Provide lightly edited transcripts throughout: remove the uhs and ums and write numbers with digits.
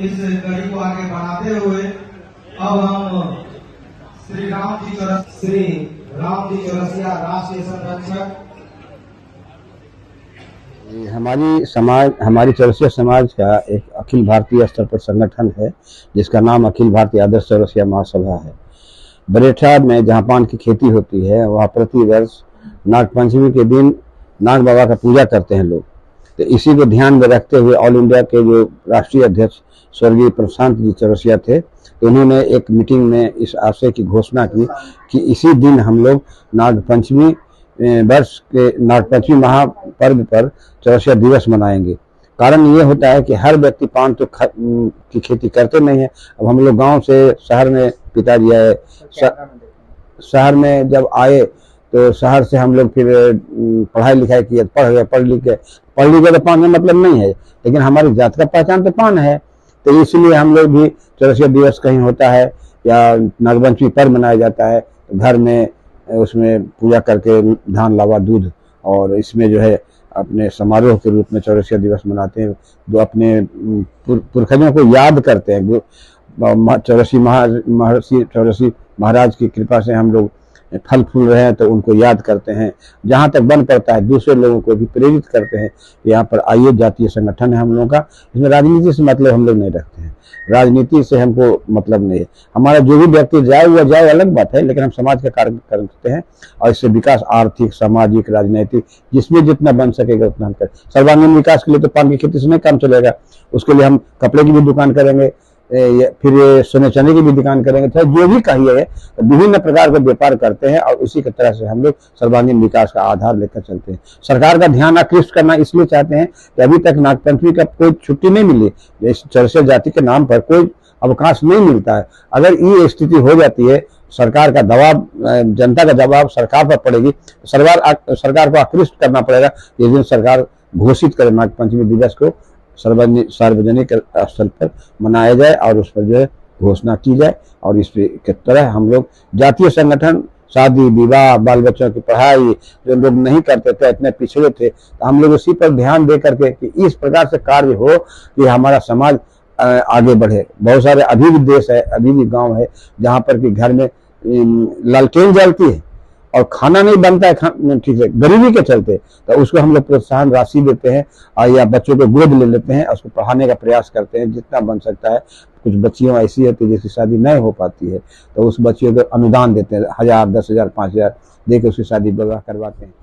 इस कड़ी को आगे बढ़ाते हुए अब हम श्री राम जी चौरसिया राष्ट्रीय संरक्षक हमारी चौरसिया समाज का एक अखिल भारतीय स्तर पर संगठन है जिसका नाम अखिल भारतीय आदर्श चौरसिया महासभा है। बरेठा में जहाँ पान की खेती होती है वहाँ प्रति वर्ष नाग पंचमी के दिन नाग बाबा का पूजा करते हैं लोग। तो इसी को ध्यान में रखते हुए ऑल इंडिया के जो राष्ट्रीय अध्यक्ष स्वर्गीय प्रशांत जी चौरसिया थे, तो उन्होंने एक मीटिंग में इस आशय की घोषणा की कि इसी दिन हम लोग नाग पंचमी महापर्व पर चौरसिया दिवस मनाएंगे। कारण ये होता है कि हर व्यक्ति पान तो की खेती करते नहीं है। अब हम लोग गांव से शहर में पिताजी आए, शहर में जब आए तो शहर से हम लोग फिर पढ़ाई लिखाई किए, पढ़ लिख के तो पान का मतलब नहीं है, लेकिन हमारी जात का पहचान तो पान है। तो इसलिए हम लोग भी चौरसिया दिवस कहीं होता है या नागपंचमी पर्व मनाया जाता है, घर में उसमें पूजा करके धान लावा दूध और इसमें जो है अपने समारोह के रूप में चौरसिया दिवस मनाते हैं। जो अपने पुरखों को याद करते हैं। महर्षि चौरसी महाराज की कृपा से हम लोग फल फूल रहे हैं तो उनको याद करते हैं। जहाँ तक बन पड़ता है दूसरे लोगों को भी प्रेरित करते हैं। यहाँ पर आइए, जातीय संगठन है हम लोगों का, इसमें राजनीति से मतलब हम लोग नहीं रखते हैं। राजनीति से हमको मतलब नहीं है। हमारा जो भी व्यक्ति जाए हुआ जाए अलग बात है, लेकिन हम समाज का कार्य करते हैं और इससे विकास आर्थिक, सामाजिक, राजनीतिक जिसमें जितना बन सकेगा उतना हम करें। सर्वांगीण विकास के लिए तो पान की खेती से नहीं काम चलेगा, उसके लिए हम कपड़े की भी दुकान करेंगे, फिर सोने चांदी की भी दुकान करेंगे, चाहे जो भी कहिए, विभिन्न प्रकार के व्यापार करते हैं और उसी की तरह से हम लोग सर्वांगीण विकास का आधार लेकर चलते हैं। सरकार का ध्यान आकृष्ट करना इसलिए चाहते हैं कि अभी तक नागपंचमी का कोई छुट्टी नहीं मिली, इस चौरसिया जाति के नाम पर कोई अवकाश नहीं मिलता है। अगर ये स्थिति हो जाती है, सरकार का दबाव, जनता का दबाव सरकार पर पड़ेगी, सरकार को आकृष्ट करना पड़ेगा। इस दिन सरकार घोषित करे नागपंचमी दिवस को सार्वजनिक स्थल पर मनाया जाए और उस पर जो है घोषणा की जाए। और इस के तरह हम लोग जातीय संगठन, शादी विवाह, बाल बच्चों की पढ़ाई जो लोग नहीं करते थे, इतने पिछड़े थे, तो हम लोग उसी पर ध्यान दे करके कि इस प्रकार से कार्य हो कि हमारा समाज आगे बढ़े। बहुत सारे अभी भी देश है, अभी भी गांव है जहाँ पर कि घर में लालटेन जलती है और खाना नहीं बनता है ठीक से, गरीबी के चलते, तो उसको हम लोग प्रोत्साहन राशि देते हैं और या बच्चों को गोद ले लेते हैं, उसको पढ़ाने का प्रयास करते हैं जितना बन सकता है। कुछ बच्चियों ऐसी होती है जिसकी शादी नहीं हो पाती है, तो उस बच्चियों को अनुदान देते हैं, 1000, 10,000, 5,000 दे के उसकी शादी विवाह करवाते हैं।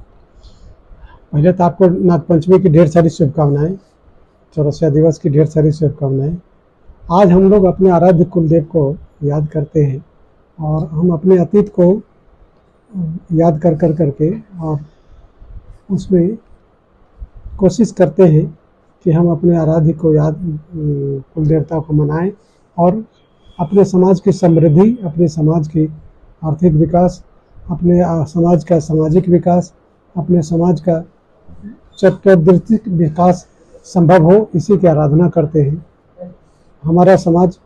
पहले तो आपको नागपंचमी की ढेर सारी शुभकामनाएं, चौरसिया दिवस की ढेर सारी शुभकामनाएं। आज हम लोग अपने आराध्य कुलदेव को याद करते हैं और हम अपने अतीत को याद कर करके और उसमें कोशिश करते हैं कि हम अपने आराध्य को याद, कुल देवता को मनाएं और अपने समाज की समृद्धि, अपने समाज की आर्थिक विकास, अपने समाज का सामाजिक विकास, अपने समाज का चतुर्दिक विकास संभव हो, इसी की आराधना करते हैं। हमारा समाज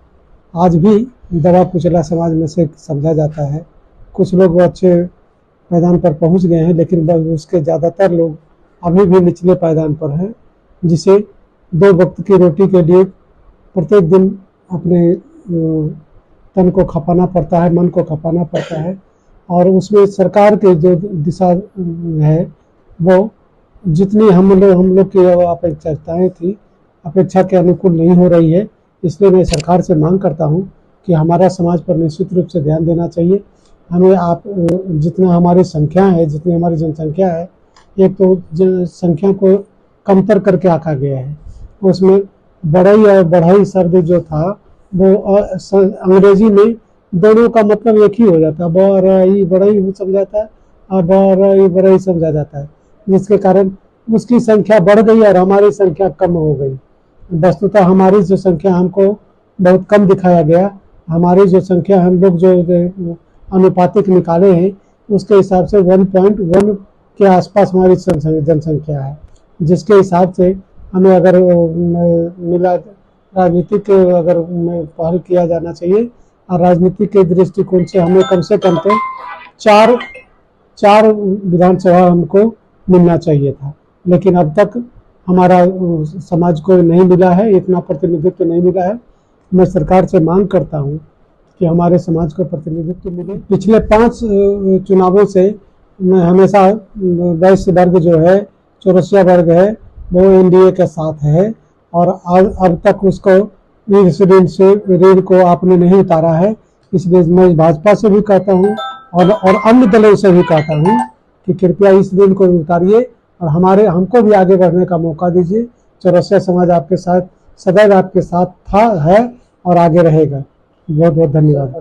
आज भी दबा कुचला समाज में से समझा जाता है। कुछ लोग अच्छे पायदान पर पहुंच गए हैं, लेकिन उसके ज़्यादातर लोग अभी भी निचले पायदान पर हैं, जिसे 2 वक्त की रोटी के लिए प्रत्येक दिन अपने तन को खपाना पड़ता है, मन को खपाना पड़ता है। और उसमें सरकार के जो दिशा है वो जितनी हम लोग की अपेक्षाएँ थी, अपेक्षा के अनुकूल नहीं हो रही है। इसलिए मैं सरकार से मांग करता हूँ कि हमारा समाज पर निश्चित रूप से ध्यान देना चाहिए। हमें आप जितना हमारी संख्या है, जितनी हमारी जनसंख्या है, एक तो जनसंख्या को कमतर करके आका गया है। उसमें बढ़ई और बढ़ई शब्द जो था वो अंग्रेजी में दोनों का मतलब एक ही हो जाता है, बढ़ई समझाता है और बढ़ई समझा जाता है, जिसके कारण उसकी संख्या बढ़ गई और हमारी संख्या कम हो गई। वस्तुतः हमारी जो संख्या हमको बहुत कम दिखाया गया। हमारी जो संख्या हम लोग जो अनुपातिक निकाले हैं उसके हिसाब से 1.1 के आसपास हमारी जनसंख्या है, जिसके हिसाब से हमें अगर मिला राजनीतिक अगर पहल किया जाना चाहिए और राजनीति के दृष्टिकोण से हमें कम से कम तो चार विधानसभा हमको मिलना चाहिए था, लेकिन अब तक हमारा समाज को नहीं मिला है, इतना प्रतिनिधित्व नहीं मिला है। मैं सरकार से मांग करता हूँ कि हमारे समाज को प्रतिनिधित्व मिले। पिछले 5 चुनावों से मैं हमेशा वैश्य वर्ग जो है, चौरसिया वर्ग है, वो एनडीए के साथ है और अब तक उसको इस ऋण को आपने नहीं उतारा है। इसलिए मैं भाजपा से भी कहता हूँ और अन्य दलों से भी कहता हूँ कि कृपया इस ऋण को उतारिए और हमको भी आगे बढ़ने का मौका दीजिए। चौरसिया समाज आपके साथ सदैव आपके साथ था, है और आगे रहेगा। बहुत बहुत धन्यवाद।